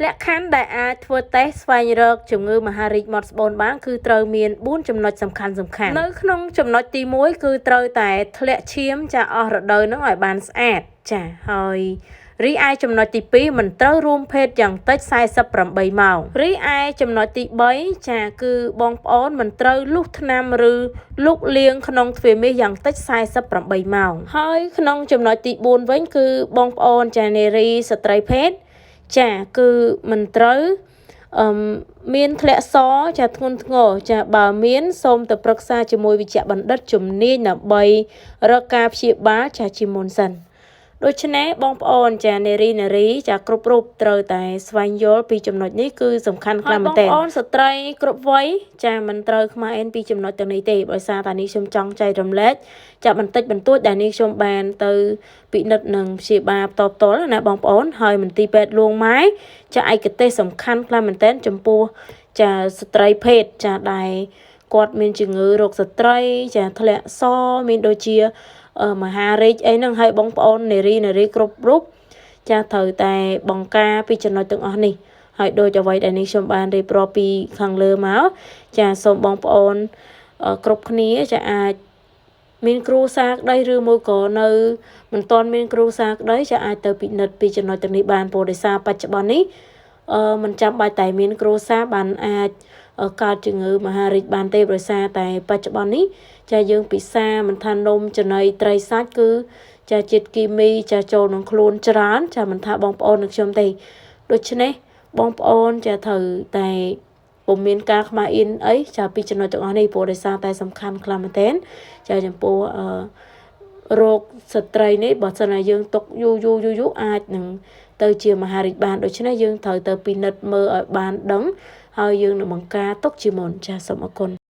លក្ខខណ្ឌដែលអាចធ្វើតេស្តស្វែងរកជំងឺមហារីកមាត់ស្បូនបានគឺត្រូវមាន4ចំណុចសំខាន់ៗនៅក្នុងចំណុចទី1គឺត្រូវតែធ្លាក់ឈាមចាអស់រដូវនឹងឲ្យបានស្អាតចាហើយរីឯចំណុចទី2មិនត្រូវរួមភេទយ៉ាងតិច48ម៉ោងរីឯចំណុចទី3ចាគឺបងប្អូនមិនត្រូវលុះថ្នាំឬលុកលាងក្នុងទ្វារមាសយ៉ាងតិច48ម៉ោងហើយក្នុងចំណុចទី4វិញគឺបងប្អូនចានារីស្ត្រីភេទចាគឺមិនត្រូវមានធ្លាក់សចាធ្ងន់ធ្ងរចាបើមានសូមទៅប្រឹក្សាជាមួយវិជ្ជបណ្ឌិតជំនាញដើម្បីរកការព្យាបាលចាជាមុនសិនដូច្នេះបងប្អូនចានារីចាគ្រប់រូបត្រូវតែស្វែងយល់ពីចំណុចនេះគឺសំខាន់ខ្លាំងមែនទែនបងប្អូនស្ត្រីគ្រប់វ័យចាមិនត្រូវខ្មាស់អៀនពីចំណុចទាំងនេះទេដោយសារតានេះខ្ញុំចង់ចែករំលែកចាបន្តិចបន្តួចដែលនេះខ្ញុំបានទៅពិនិត្យនឹងព្យាបាលផ្ទាល់ណាបងប្អូនហើយមន្ទីរពេទ្យលួងម៉ែចាឯកទេសសំខាន់ខ្លាំងមែនទែនចំពោះចាស្ត្រីភេទចាដែលគាត់មានជំងឺរោគស្ត្រីចាធ្លាក់សមានដូចជាមហារីកអីហ្នឹងហើយបងប្អូននារីគ្រប់រូបចាត្រូវតែបង្ការពីចំណុចទាំងអស់នេះហើយដូចអ្វីដែលនេះខ្ញុំបានរៀបរាប់ពីខាងលើមកចាសូមបងប្អូនគ្រប់គ្នាចាអាចមានគ្រូសាក្ដីឬមួយក៏នៅមិនទាន់មានគ្រូសាក្ដីចាអាចទៅពិនិត្យពីចំណុចទាំងនេះបានព្រោះដោយសារបច្ចុប្បន្ននេះមិនចាំបាច់តែមានគ្រូសាបានអាចកើតជំងឺមហារីកបានទេដោយសារតែបច្ចុប្បន្ននេះចាយើងពិសាមិនថានំចំណីត្រីសាច់គឺចាជាតិគីមីចាចូលក្នុងខ្លួនច្រើនចាមិនថាបងប្អូននិងខ្ញុំទេដូច្នេះបងប្អូនចាត្រូវតែពុំមានការខ្មាស់អៀនអីចាពីចំណុចទាំងអស់នេះព្រោះដោយសារតែសំខាន់ខ្លាំងមែនទែនចាចំពោះរោគស្ត្រីនេះបើសិនណាយើងទុកយូរអាចនឹងទៅជាមហារីកបានដូច្នេះយើងត្រូវទៅពិនិត្យមើលឲ្យបានដឹងហើយយើងនឹងបង្ការទុកជាមុនចាសូមអរគុណ